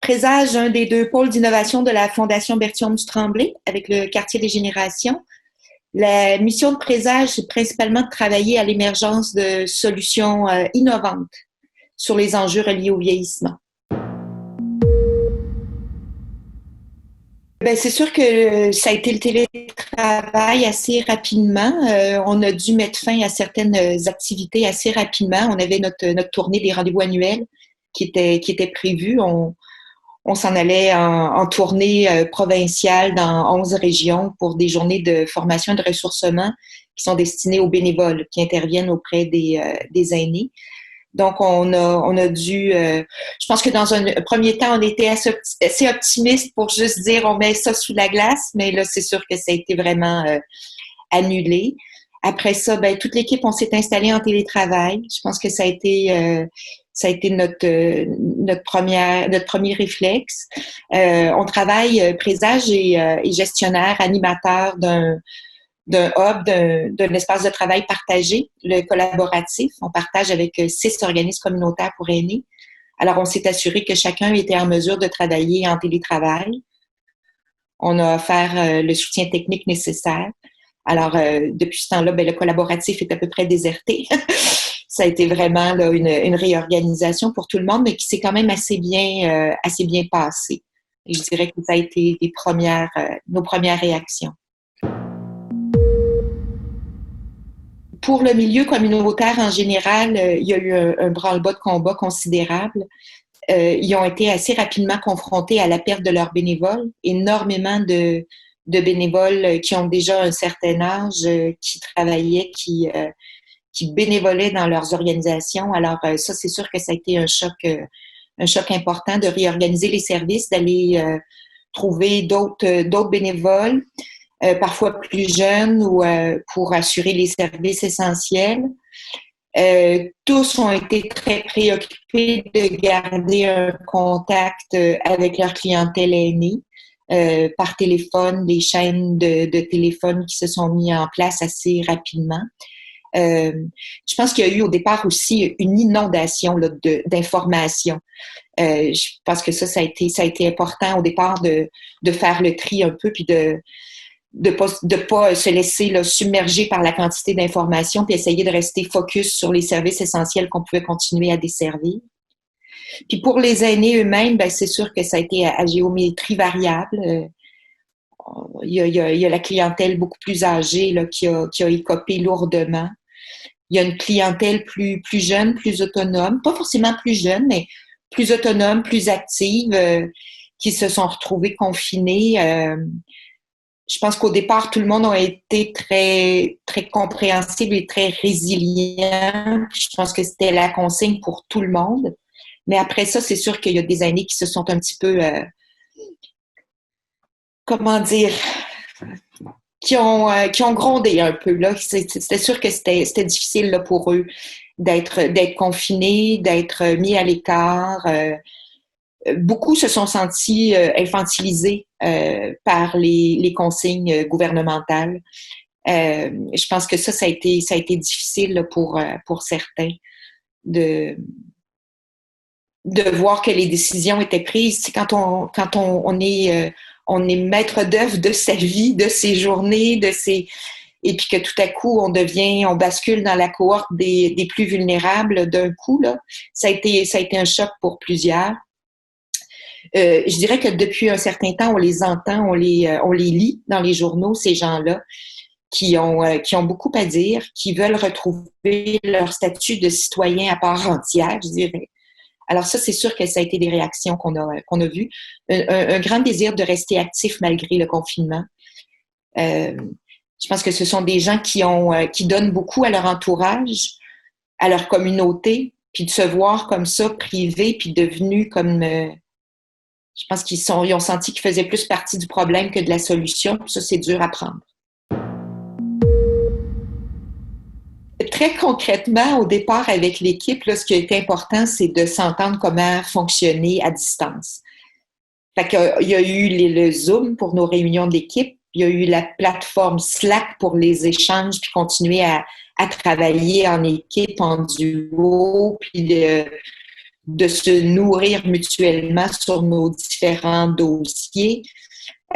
Présage, un des deux pôles d'innovation de la Fondation Berthiaume du Tremblay avec le quartier des générations. La mission de Présage, c'est principalement de travailler à l'émergence de solutions innovantes sur les enjeux reliés au vieillissement. Ben, c'est sûr que ça a été le télétravail assez rapidement. On a dû mettre fin à certaines activités assez rapidement. On avait notre tournée des rendez-vous annuels qui était prévue. On s'en allait en tournée provinciale dans 11 régions pour des journées de formation et de ressourcement qui sont destinées aux bénévoles qui interviennent auprès des aînés. Donc, on a dû... je pense que dans un premier temps, on était assez optimiste pour juste dire on met ça sous la glace, mais là, c'est sûr que ça a été vraiment annulé. Après ça, ben, toute l'équipe, on s'est installé en télétravail. Je pense que ça a été notre premier réflexe. On travaille, Présage et gestionnaire, animateur d'un hub, d'un espace de travail partagé, le collaboratif. On partage avec 6 organismes communautaires pour aînés. Alors, on s'est assuré que chacun était en mesure de travailler en télétravail. On a offert le soutien technique nécessaire. Alors, depuis ce temps-là, ben, le collaboratif est à peu près déserté. Ça a été vraiment là, une réorganisation pour tout le monde, mais qui s'est quand même assez bien passée. Et je dirais que ça a été nos premières réactions. Pour le milieu communautaire en général, il y a eu un branle-bas de combat considérable. Ils ont été assez rapidement confrontés à la perte de leurs bénévoles. Énormément de bénévoles qui ont déjà un certain âge, qui travaillaient, qui bénévolaient dans leurs organisations. Alors, ça, c'est sûr que ça a été un choc important de réorganiser les services, d'aller trouver d'autres bénévoles. Parfois plus jeunes ou pour assurer les services essentiels. Tous ont été très préoccupés de garder un contact avec leur clientèle aînée. Par téléphone, des chaînes de téléphone qui se sont mis en place assez rapidement. Je pense qu'il y a eu au départ aussi une inondation là, d'informations. Je pense que ça a été important au départ de faire le tri un peu puis de pas se laisser là, submerger par la quantité d'informations puis essayer de rester focus sur les services essentiels qu'on pouvait continuer à desservir. Puis pour les aînés eux-mêmes, ben, c'est sûr que ça a été à géométrie variable. Il y a la clientèle beaucoup plus âgée là, qui a écopé lourdement. Il y a une clientèle plus jeune, plus autonome, pas forcément plus jeune, mais plus autonome, plus active, qui se sont retrouvés confinés. Je pense qu'au départ, tout le monde a été très, très compréhensible et très résilient. Je pense que c'était la consigne pour tout le monde. Mais après ça, c'est sûr qu'il y a des aînés qui se sont un petit peu, comment dire, qui ont grondé un peu. Là. C'était sûr que c'était difficile là, pour eux d'être confinés, d'être mis à l'écart. Beaucoup se sont sentis infantilisés par les consignes gouvernementales. Je pense que ça a été difficile là, pour certains de voir que les décisions étaient prises. C'est quand on est maître d'œuvre de sa vie, de ses journées, et puis que tout à coup on bascule dans la cohorte des plus vulnérables d'un coup là. Ça a été un choc pour plusieurs. Je dirais que depuis un certain temps, on les entend, on les lit dans les journaux, ces gens-là, qui ont beaucoup à dire, qui veulent retrouver leur statut de citoyen à part entière, je dirais. Alors ça, c'est sûr que ça a été des réactions qu'on a vues. Un grand désir de rester actif malgré le confinement. Je pense que ce sont des gens qui donnent beaucoup à leur entourage, à leur communauté, puis de se voir comme ça, privés, puis devenus comme... je pense ils ont senti qu'ils faisaient plus partie du problème que de la solution. Ça, c'est dur à prendre. très concrètement, au départ avec l'équipe, là, ce qui a été important, c'est de s'entendre comment fonctionner à distance. Fait qu'il y a eu le Zoom pour nos réunions d'équipe, il y a eu la plateforme Slack pour les échanges, puis continuer à travailler en équipe, en duo, puis de se nourrir mutuellement sur nos différents dossiers.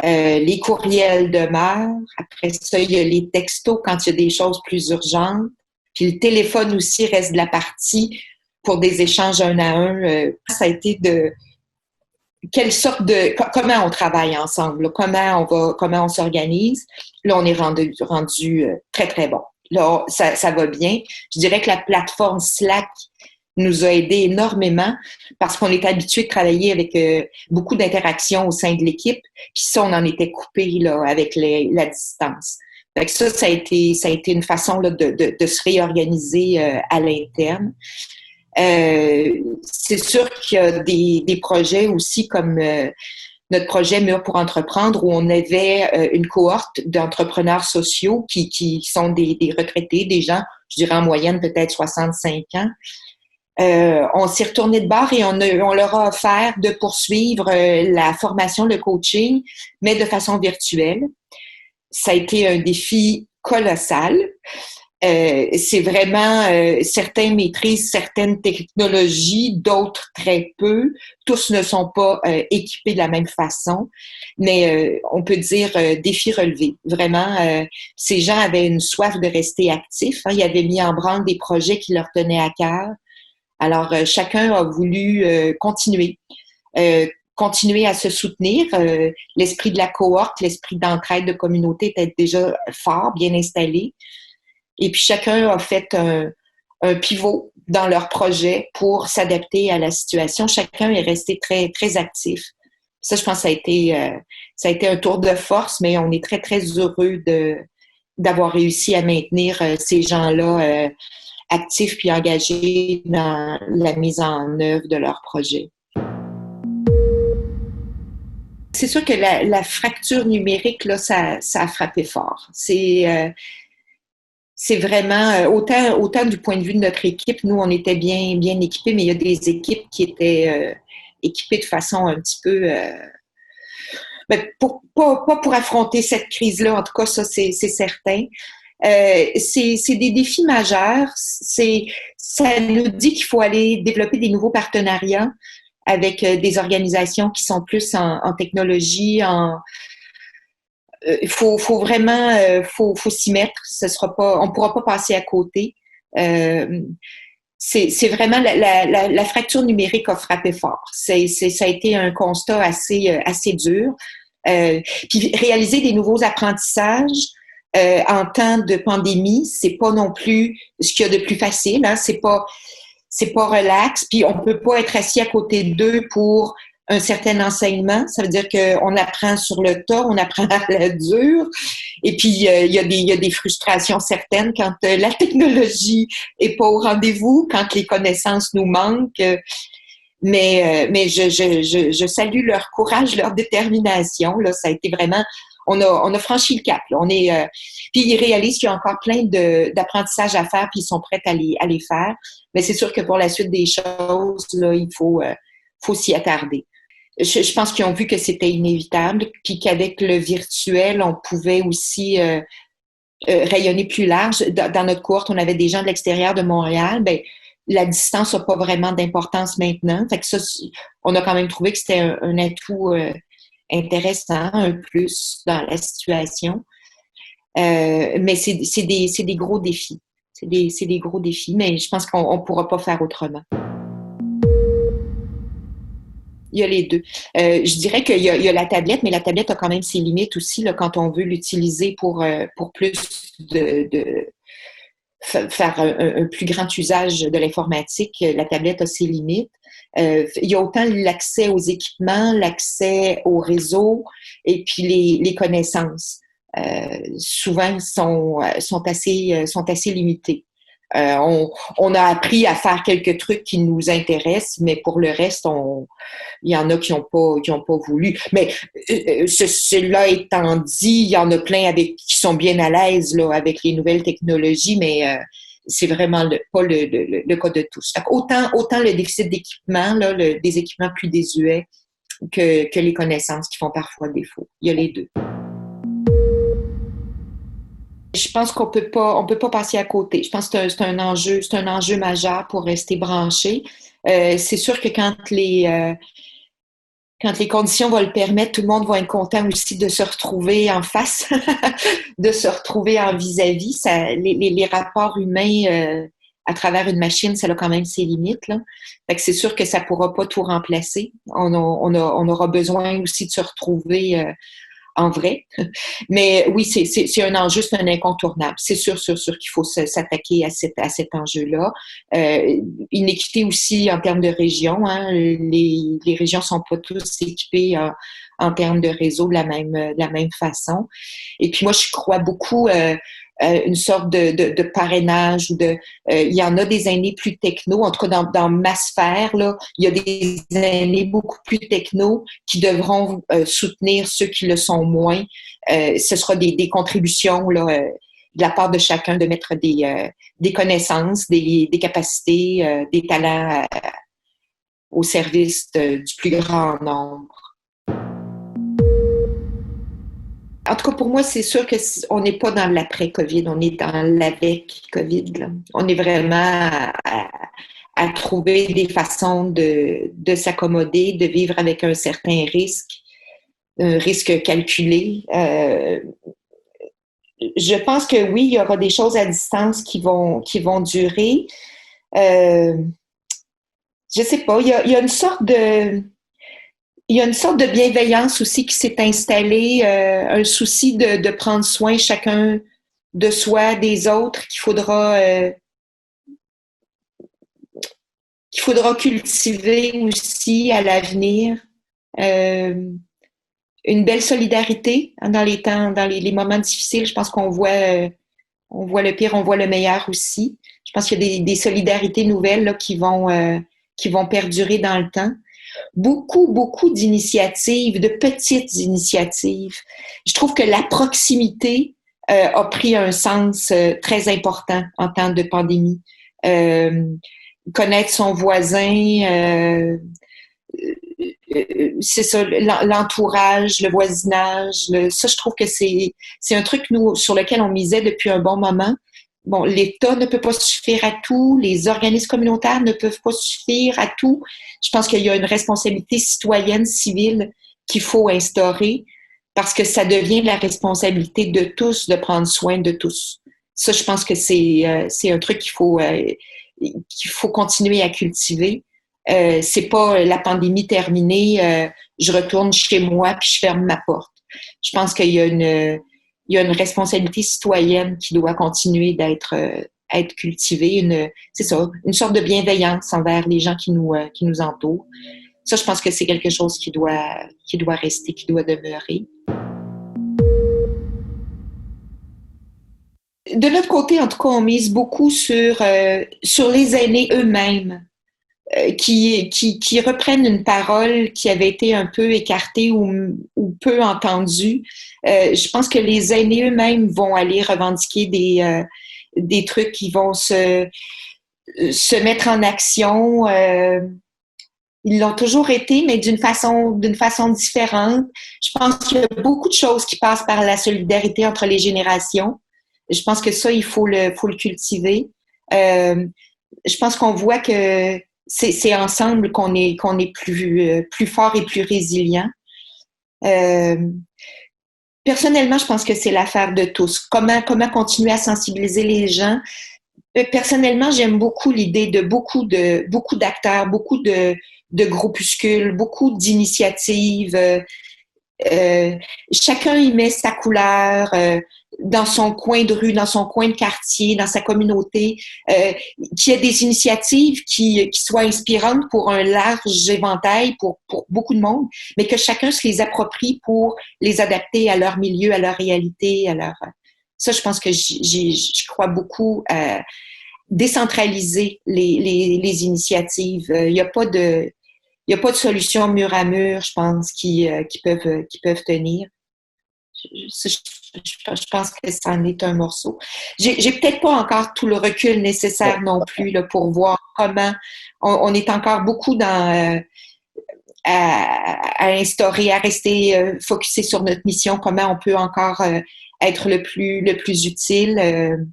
Les courriels demeurent. Après ça, il y a les textos quand il y a des choses plus urgentes. Puis le téléphone aussi reste de la partie pour des échanges un à un. Ça a été quelle sorte de comment on travaille ensemble, là, comment on s'organise. Là, on est rendu très, très bon. Là, ça va bien. Je dirais que la plateforme Slack nous a aidé énormément parce qu'on est habitué de travailler avec beaucoup d'interactions au sein de l'équipe. Puis ça, on en était coupé là, avec la distance. Fait que ça a été une façon là, de se réorganiser à l'interne. C'est sûr qu'il y a des projets aussi comme notre projet Mur pour entreprendre où on avait une cohorte d'entrepreneurs sociaux qui sont des retraités, des gens, je dirais en moyenne peut-être 65 ans. On s'est retourné de bord et on leur a offert de poursuivre la formation, le coaching, mais de façon virtuelle. Ça a été un défi colossal. C'est vraiment, certains maîtrisent certaines technologies, d'autres très peu. Tous ne sont pas équipés de la même façon, mais on peut dire défi relevé. Vraiment, ces gens avaient une soif de rester actifs. Hein. Ils avaient mis en branle des projets qui leur tenaient à cœur. Alors, chacun a voulu continuer à se soutenir. L'esprit de la cohorte, l'esprit d'entraide de communauté était déjà fort, bien installé. Et puis, chacun a fait un pivot dans leur projet pour s'adapter à la situation. Chacun est resté très, très actif. Ça, je pense que ça a été un tour de force, mais on est très, très heureux d'avoir réussi à maintenir ces gens-là actifs puis engagés dans la mise en œuvre de leur projet. C'est sûr que la fracture numérique, là, ça a frappé fort. C'est vraiment, autant du point de vue de notre équipe, nous, on était bien, bien équipés, mais il y a des équipes qui étaient équipées de façon un petit peu... pas pour affronter cette crise-là, en tout cas, ça, c'est certain. C'est des défis majeurs. Ça nous dit qu'il faut aller développer des nouveaux partenariats avec des organisations qui sont plus en technologie. Il faut vraiment faut s'y mettre. On pourra pas passer à côté. C'est vraiment la fracture numérique a frappé fort. Ça a été un constat assez dur. Puis réaliser des nouveaux apprentissages en temps de pandémie, c'est pas non plus ce qu'il y a de plus facile. Hein. C'est pas relax. Puis on peut pas être assis à côté d'eux pour un certain enseignement. Ça veut dire qu'on apprend sur le tas, on apprend à la dure. Et puis il y a des frustrations certaines quand la technologie est pas au rendez-vous, quand les connaissances nous manquent. Mais je salue leur courage, leur détermination. Là, ça a été vraiment, on a franchi le cap. Là. Puis ils réalisent qu'il y a encore plein d'apprentissages à faire, puis ils sont prêts à les faire. Mais c'est sûr que pour la suite des choses, là, il faut s'y attarder. Je pense qu'ils ont vu que c'était inévitable, puis qu'avec le virtuel, on pouvait aussi rayonner plus large. Dans notre cohorte, on avait des gens de l'extérieur de Montréal. Ben, la distance n'a pas vraiment d'importance maintenant. Fait que ça, on a quand même trouvé que c'était un atout intéressant, un plus dans la situation. Mais c'est des gros défis. C'est des gros défis, mais je pense qu'on ne pourra pas faire autrement. Il y a les deux. Je dirais qu'il y a la tablette, mais la tablette a quand même ses limites aussi là, quand on veut l'utiliser pour plus de faire un plus grand usage de l'informatique. La tablette a ses limites. Il y a autant l'accès aux équipements, l'accès au réseau et puis les connaissances. Souvent sont assez limités. On a appris à faire quelques trucs qui nous intéressent, mais pour le reste, il y en a qui ont pas voulu. Mais cela étant dit, il y en a plein qui sont bien à l'aise là avec les nouvelles technologies, mais c'est vraiment pas le cas de tous. Donc, autant le déficit d'équipement, là, des équipements plus désuets, que les connaissances qui font parfois défaut. Il y a les deux. Je pense on peut pas passer à côté. Je pense que c'est un enjeu majeur pour rester branché. C'est sûr que quand les conditions vont le permettre, tout le monde va être content aussi de se retrouver en face, de se retrouver en vis-à-vis. Les rapports humains à travers une machine, ça a quand même ses limites, là. Fait que c'est sûr que ça pourra pas tout remplacer. On aura besoin aussi de se retrouver en vrai. Mais oui, c'est un enjeu, c'est un incontournable. C'est sûr qu'il faut s'attaquer à cet enjeu-là. Inéquité aussi en termes de région. Hein. Les régions sont pas tous équipées en termes de réseau de la même façon. Et puis moi, je crois beaucoup une sorte de parrainage ou il y en a des aînés plus techno, en tout cas dans ma sphère, là, il y a des aînés beaucoup plus techno qui devront soutenir ceux qui le sont moins. Ce sera des contributions là, de la part de chacun de mettre des connaissances, des capacités, des talents au service du plus grand nombre. En tout cas, pour moi, c'est sûr qu'on n'est pas dans l'après-COVID, on est dans l'avec-COVID. Là. On est vraiment à trouver des façons de s'accommoder, de vivre avec un certain risque, un risque calculé. Je pense que oui, il y aura des choses à distance qui vont durer. Je sais pas, il y a une sorte de... Il y a une sorte de bienveillance aussi qui s'est installée, un souci de prendre soin chacun de soi, des autres, qu'il faudra cultiver aussi à l'avenir. Une belle solidarité dans les moments difficiles. Je pense qu'on voit le pire, on voit le meilleur aussi. Je pense qu'il y a des solidarités nouvelles là, qui vont perdurer dans le temps. Beaucoup d'initiatives, de petites initiatives. Je trouve que la proximité a pris un sens très important en temps de pandémie. Connaître son voisin, c'est ça, l'entourage, le voisinage. Ça, je trouve que c'est un truc sur lequel on misait depuis un bon moment. Bon, l'État ne peut pas suffire à tout, les organismes communautaires ne peuvent pas suffire à tout. Je pense qu'il y a une responsabilité citoyenne, civile qu'il faut instaurer parce que ça devient la responsabilité de tous de prendre soin de tous. Ça, je pense que c'est un truc qu'il faut continuer à cultiver. C'est pas la pandémie terminée, je retourne chez moi puis je ferme ma porte. Je pense qu'il y a une responsabilité citoyenne qui doit continuer à être cultivée, c'est ça, une sorte de bienveillance envers les gens qui nous entourent. Ça, je pense que c'est quelque chose qui doit rester, qui doit demeurer. De notre côté, en tout cas, on mise beaucoup sur les aînés eux-mêmes. Qui reprennent une parole qui avait été un peu écartée ou peu entendue. Je pense que les aînés eux-mêmes vont aller revendiquer des trucs qui vont se mettre en action. Ils l'ont toujours été, mais d'une façon différente. Je pense qu'il y a beaucoup de choses qui passent par la solidarité entre les générations. Je pense que ça, il faut le cultiver. Je pense qu'on voit que c'est ensemble qu'on est plus fort et plus résilient. Personnellement, je pense que c'est l'affaire de tous. Comment continuer à sensibiliser les gens? Personnellement, j'aime beaucoup l'idée de beaucoup d'acteurs, beaucoup de groupuscules, beaucoup d'initiatives. Chacun y met sa couleur dans son coin de rue, dans son coin de quartier, dans sa communauté, qu'il y ait des initiatives qui soient inspirantes pour un large éventail, pour beaucoup de monde, mais que chacun se les approprie pour les adapter à leur milieu, à leur réalité, à leur... Ça, je pense que je crois beaucoup à décentraliser les initiatives. Il n'y a pas de solution mur à mur, je pense, qui peuvent tenir. Je pense que ça en est un morceau. J'ai peut-être pas encore tout le recul nécessaire non plus là, pour voir comment on est encore beaucoup dans à instaurer, à rester focusé sur notre mission, comment on peut encore être le plus utile,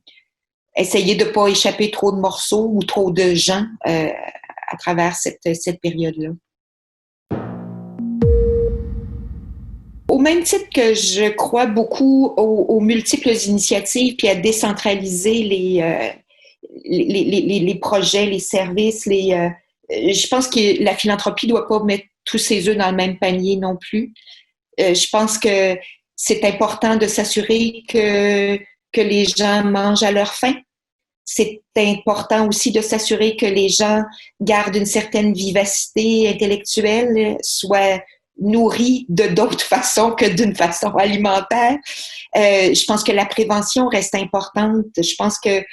essayer de pas échapper trop de morceaux ou trop de gens à travers cette période-là. Au même titre que je crois beaucoup aux multiples initiatives puis à décentraliser les projets, les services, je pense que la philanthropie ne doit pas mettre tous ses œufs dans le même panier non plus. Je pense que c'est important de s'assurer que les gens mangent à leur faim. C'est important aussi de s'assurer que les gens gardent une certaine vivacité intellectuelle, soient nourris de d'autres façons que d'une façon alimentaire. Je pense que la prévention reste importante. Je pense que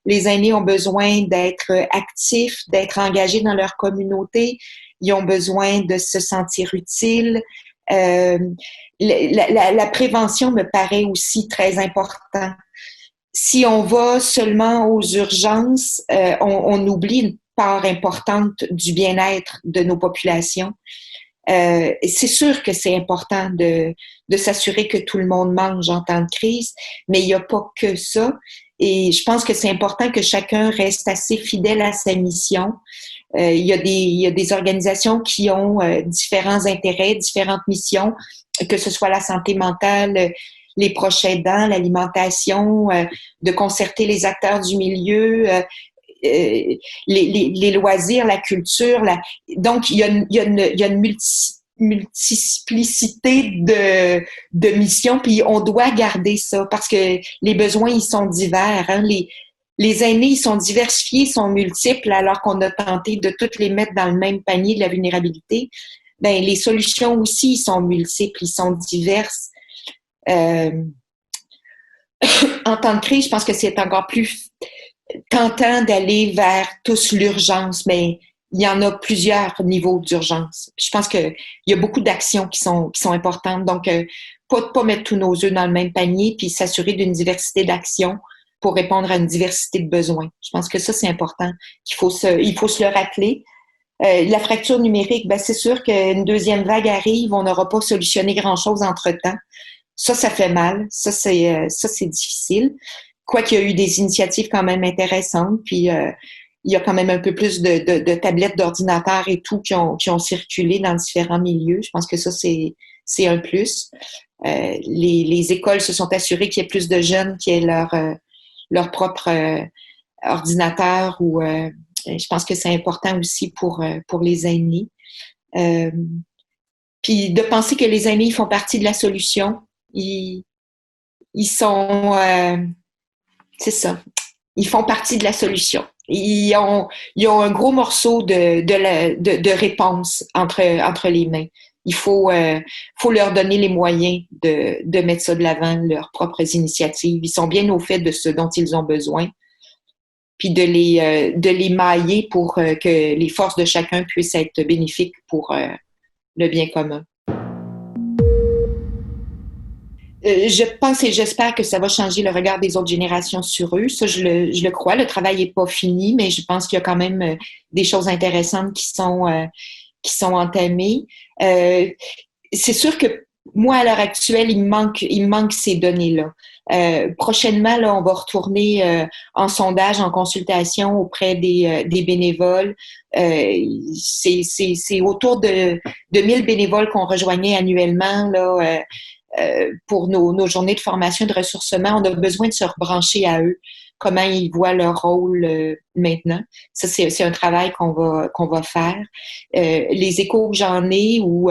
les aînés ont besoin d'être actifs, d'être engagés dans leur communauté. Ils ont besoin de se sentir utiles. La prévention me paraît aussi très importante. Si on va seulement aux urgences, on oublie une part importante du bien-être de nos populations. C'est sûr que c'est important de s'assurer que tout le monde mange en temps de crise, mais il n'y a pas que ça. Et je pense que c'est important que chacun reste assez fidèle à sa mission. Il y a des organisations qui ont différents intérêts, différentes missions, que ce soit la santé mentale, les proches aidants, l'alimentation, de concerter les acteurs du milieu, les loisirs, la culture. Donc, il y a une multiplicité de missions, puis on doit garder ça parce que les besoins, ils sont divers. Hein? Les aînés, ils sont diversifiés, ils sont multiples, alors qu'on a tenté de toutes les mettre dans le même panier de la vulnérabilité. Ben, les solutions aussi, ils sont multiples, ils sont diverses. En temps de crise, je pense que c'est encore plus tentant d'aller vers tous l'urgence, mais il y en a plusieurs niveaux d'urgence. Je pense qu'il y a beaucoup d'actions qui sont importantes. Donc, pas mettre tous nos œufs dans le même panier, puis s'assurer d'une diversité d'actions pour répondre à une diversité de besoins. Je pense que ça, c'est important. Il faut se le rappeler. La fracture numérique, ben, c'est sûr qu'une deuxième vague arrive, on n'aura pas solutionné grand-chose entre-temps. Ça fait mal. Ça, c'est difficile. Quoiqu'il y a eu des initiatives quand même intéressantes, puis il y a quand même un peu plus de tablettes, d'ordinateurs et tout qui ont circulé dans différents milieux. Je pense que ça, c'est un plus. Les écoles se sont assurées qu'il y ait plus de jeunes qui aient leur propre ordinateur ou je pense que c'est important aussi pour les aînés. Puis de penser que les aînés ils font partie de la solution. Ils sont c'est ça. Ils font partie de la solution. Ils ont un gros morceau de réponse entre les mains. Il faut leur donner les moyens de mettre ça de l'avant, leurs propres initiatives. Ils sont bien au fait de ce dont ils ont besoin. Puis de les mailler pour que les forces de chacun puissent être bénéfiques pour le bien commun. Je pense et j'espère que ça va changer le regard des autres générations sur eux. Ça, je le crois. Le travail n'est pas fini, mais je pense qu'il y a quand même des choses intéressantes qui sont entamées. C'est sûr que moi, à l'heure actuelle, il me manque ces données-là. Prochainement, là, on va retourner en sondage, en consultation auprès des bénévoles. C'est autour de 1000 bénévoles qu'on rejoignait annuellement là. Pour nos journées de formation et de ressourcement, on a besoin de se rebrancher à eux, comment ils voient leur rôle maintenant. Ça, c'est un travail qu'on va faire. Les échos que j'en ai ou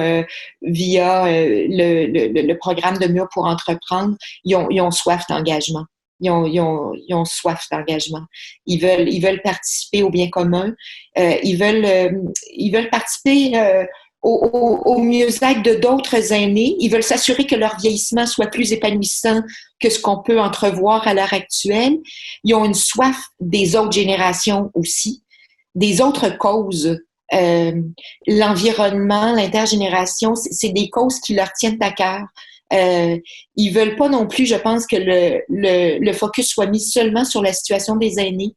via le programme de Mur pour entreprendre, ils ont soif d'engagement. Ils ont soif d'engagement. Ils veulent participer au bien commun. Ils veulent participer au mieux-être de d'autres aînés. Ils veulent s'assurer que leur vieillissement soit plus épanouissant que ce qu'on peut entrevoir à l'heure actuelle. Ils ont une soif des autres générations aussi, des autres causes. L'environnement, l'intergénération, c'est des causes qui leur tiennent à cœur. Ils veulent pas non plus, je pense, que le focus soit mis seulement sur la situation des aînés.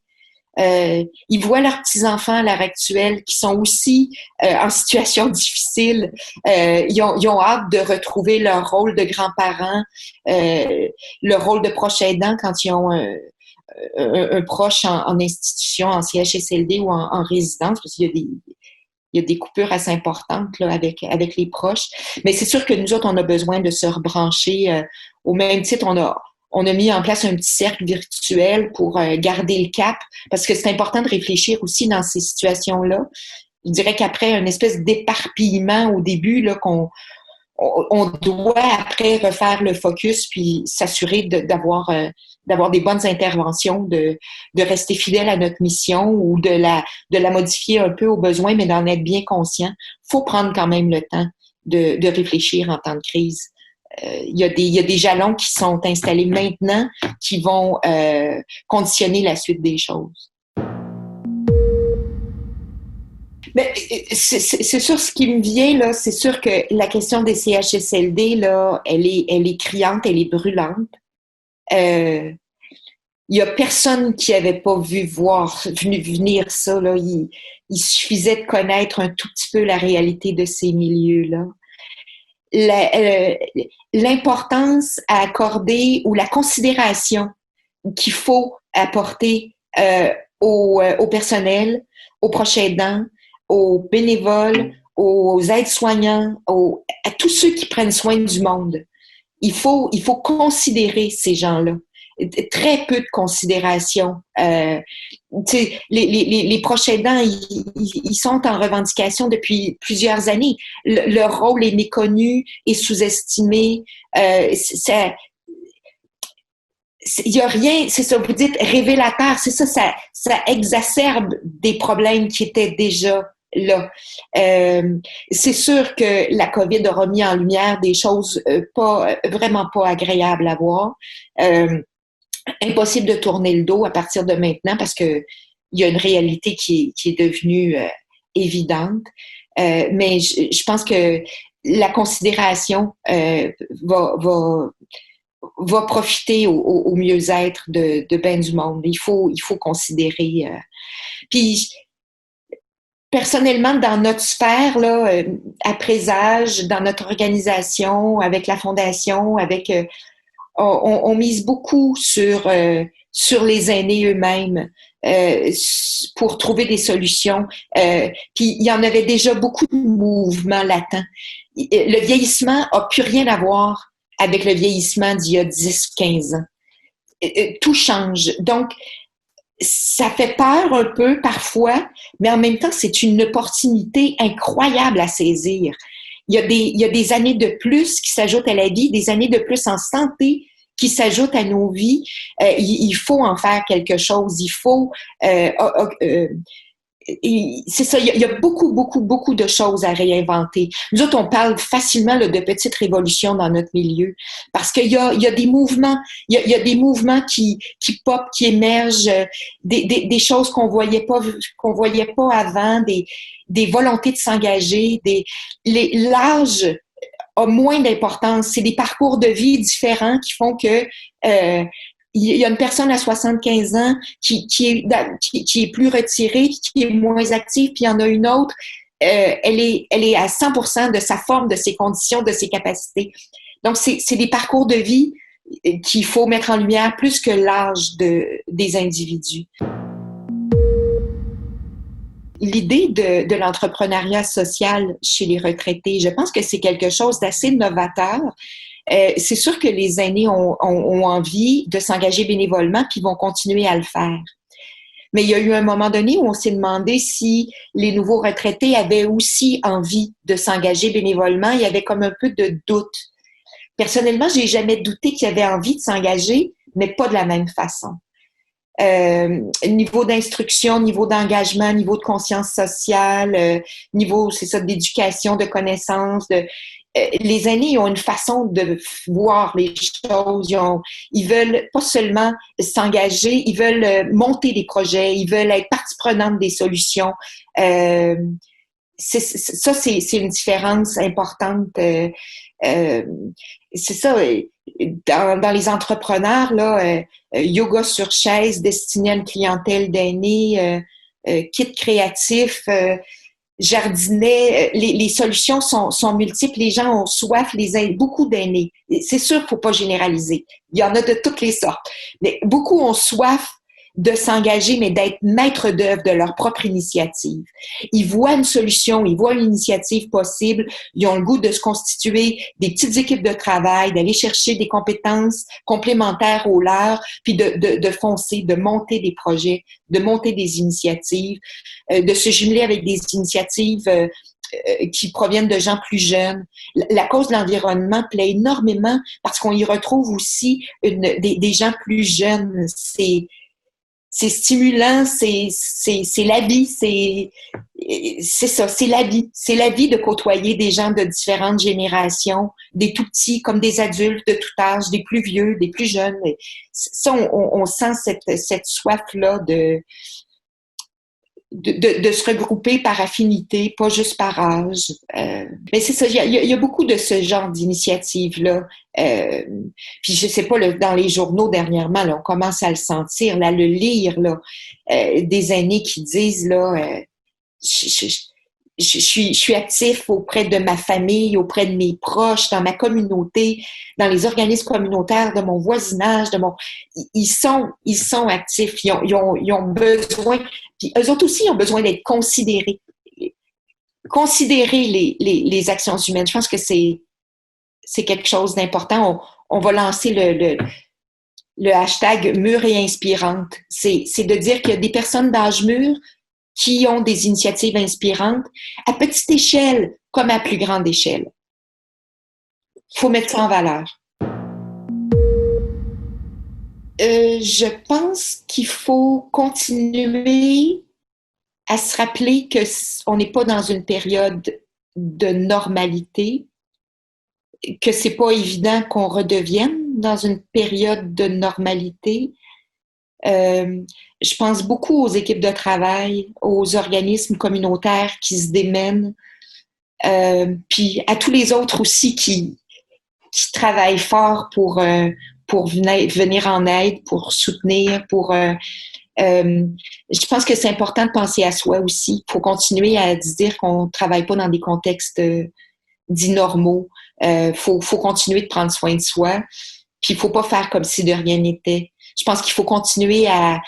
Ils voient leurs petits-enfants à l'heure actuelle qui sont aussi en situation difficile. Ils ont hâte de retrouver leur rôle de grands-parents, le rôle de proche aidant quand ils ont un proche en institution, en CHSLD ou en résidence, parce qu'il y a il y a des coupures assez importantes là, avec les proches. Mais c'est sûr que nous autres, on a besoin de se rebrancher. Au même titre, on a mis en place un petit cercle virtuel pour garder le cap, parce que c'est important de réfléchir aussi dans ces situations-là. Je dirais qu'après une espèce d'éparpillement au début, là, on doit après refaire le focus puis s'assurer d'avoir des bonnes interventions, de rester fidèle à notre mission ou de la modifier un peu au besoin, mais d'en être bien conscient. Faut prendre quand même le temps de réfléchir en temps de crise. Il y a des jalons qui sont installés maintenant qui vont conditionner la suite des choses. Mais c'est sûr, ce qui me vient, là, c'est sûr que la question des CHSLD, là, elle est criante, elle est brûlante. Il y a personne qui avait pas vu venir ça, là. Il suffisait de connaître un tout petit peu la réalité de ces milieux-là. L'importance à accorder ou la considération qu'il faut apporter au personnel, aux proches aidants, aux bénévoles, aux aides-soignants, à tous ceux qui prennent soin du monde. Il faut considérer ces gens-là. Très peu de considération. Les proches aidants, ils sont en revendication depuis plusieurs années. Leur rôle est méconnu et sous-estimé. Il y a rien, c'est ça, vous dites révélateur, c'est ça, ça exacerbe des problèmes qui étaient déjà là. C'est sûr que la COVID aura mis en lumière des choses vraiment pas agréables à voir. Impossible de tourner le dos à partir de maintenant parce que il y a une réalité qui est devenue évidente. Mais je pense que la considération va profiter au mieux-être de ben du monde. Il faut considérer. Puis personnellement, dans notre sphère, là, à Présage, dans notre organisation, avec la Fondation, on mise beaucoup sur les aînés eux-mêmes pour trouver des solutions. Puis il y en avait déjà beaucoup de mouvements latents. Le vieillissement a plus rien à voir avec le vieillissement d'il y a 10-15 ans. Tout change. Donc, ça fait peur un peu parfois, mais en même temps, c'est une opportunité incroyable à saisir. Il y a des années de plus qui s'ajoutent à la vie, des années de plus en santé qui s'ajoutent à nos vies. Il faut en faire quelque chose. Il faut... c'est ça, il y a beaucoup de choses à réinventer. Nous autres, on parle facilement là, de petites révolutions dans notre milieu parce qu'il y a des mouvements, il y a des mouvements qui pop, qui émergent, des choses qu'on voyait pas avant, des volontés de s'engager, l'âge a moins d'importance. C'est des parcours de vie différents qui font que il y a une personne à 75 ans qui est plus retirée, qui est moins active, puis il y en a une autre, elle est à 100% de sa forme, de ses conditions, de ses capacités. Donc, c'est des parcours de vie qu'il faut mettre en lumière plus que l'âge des individus. L'idée de l'entrepreneuriat social chez les retraités, je pense que c'est quelque chose d'assez novateur. C'est sûr que les aînés ont envie de s'engager bénévolement puis vont continuer à le faire. Mais il y a eu un moment donné où on s'est demandé si les nouveaux retraités avaient aussi envie de s'engager bénévolement. Il y avait comme un peu de doute. Personnellement, j'ai jamais douté qu'ils avaient envie de s'engager, mais pas de la même façon. Niveau d'instruction, niveau d'engagement, niveau de conscience sociale, niveau, c'est ça, d'éducation, de connaissances, les aînés, ils ont une façon de voir les choses. Ils veulent pas seulement s'engager, ils veulent monter des projets, ils veulent être partie prenante des solutions. c'est une différence importante. Euh, c'est ça. Dans les entrepreneurs, là, yoga sur chaise destiné à une clientèle d'aînés, kit créatif, jardinet, les solutions sont multiples. Les gens ont soif, beaucoup d'aînés. C'est sûr qu'il ne faut pas généraliser. Il y en a de toutes les sortes. Mais beaucoup ont soif de s'engager, mais d'être maître d'œuvre de leur propre initiative. Ils voient une solution, ils voient une initiative possible, ils ont le goût de se constituer des petites équipes de travail, d'aller chercher des compétences complémentaires aux leurs, puis de foncer, de monter des projets, de monter des initiatives, de se jumeler avec des initiatives qui proviennent de gens plus jeunes. La cause de l'environnement plaît énormément parce qu'on y retrouve aussi des gens plus jeunes. C'est stimulant, c'est la vie, c'est ça, c'est la vie. C'est la vie de côtoyer des gens de différentes générations, des tout petits comme des adultes de tout âge, des plus vieux, des plus jeunes. Ça, on sent cette soif-là de se regrouper par affinité, pas juste par âge. Mais c'est ça, il y a beaucoup de ce genre d'initiatives-là. Puis je sais pas, dans les journaux dernièrement, là, on commence à le sentir, là, le lire, là, des aînés qui disent, là, je suis actif auprès de ma famille, auprès de mes proches, dans ma communauté, dans les organismes communautaires de mon voisinage, ils sont actifs, ils ont besoin, puis eux autres aussi ont besoin d'être considérés. Considérer les actions humaines. Je pense que c'est quelque chose d'important. On va lancer le hashtag mûr et inspirante. C'est de dire qu'il y a des personnes d'âge mûr qui ont des initiatives inspirantes à petite échelle comme à plus grande échelle. Il faut mettre ça en valeur. Je pense qu'il faut continuer à se rappeler qu'on n'est pas dans une période de normalité, que c'est pas évident qu'on redevienne dans une période de normalité. Je pense beaucoup aux équipes de travail, aux organismes communautaires qui se démènent, puis à tous les autres aussi qui travaillent fort pour venir en aide, pour soutenir, je pense que c'est important de penser à soi aussi. Il faut continuer à se dire qu'on ne travaille pas dans des contextes dits normaux. Faut continuer de prendre soin de soi. Puis il ne faut pas faire comme si de rien n'était. Je pense qu'il faut continuer à...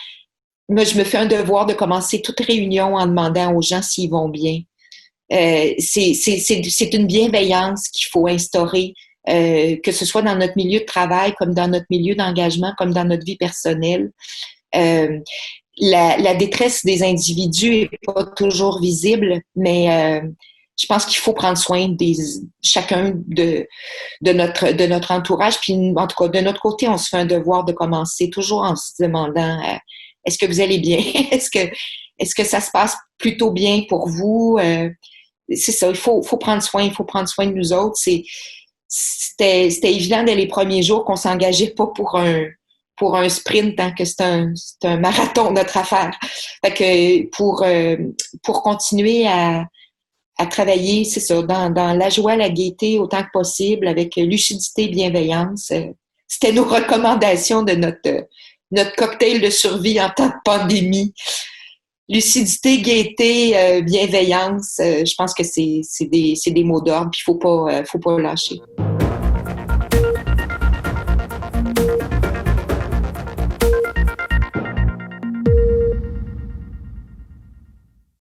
Moi, je me fais un devoir de commencer toute réunion en demandant aux gens s'ils vont bien. C'est une bienveillance qu'il faut instaurer, que ce soit dans notre milieu de travail, comme dans notre milieu d'engagement, comme dans notre vie personnelle. La détresse des individus n'est pas toujours visible, mais je pense qu'il faut prendre soin chacun de notre entourage. Puis, en tout cas, de notre côté, on se fait un devoir de commencer toujours en se demandant est-ce que vous allez bien? Est-ce que ça se passe plutôt bien pour vous? C'est ça, il faut prendre soin de nous autres. C'était évident dès les premiers jours qu'on s'engageait pas pour un sprint, tant que c'est un marathon, notre affaire. Fait que pour continuer à travailler, c'est ça, dans la joie, la gaieté autant que possible, avec lucidité, bienveillance. C'était nos recommandations de notre cocktail de survie en temps de pandémie. Lucidité, gaieté, bienveillance, je pense que c'est des mots d'ordre, puis faut pas lâcher.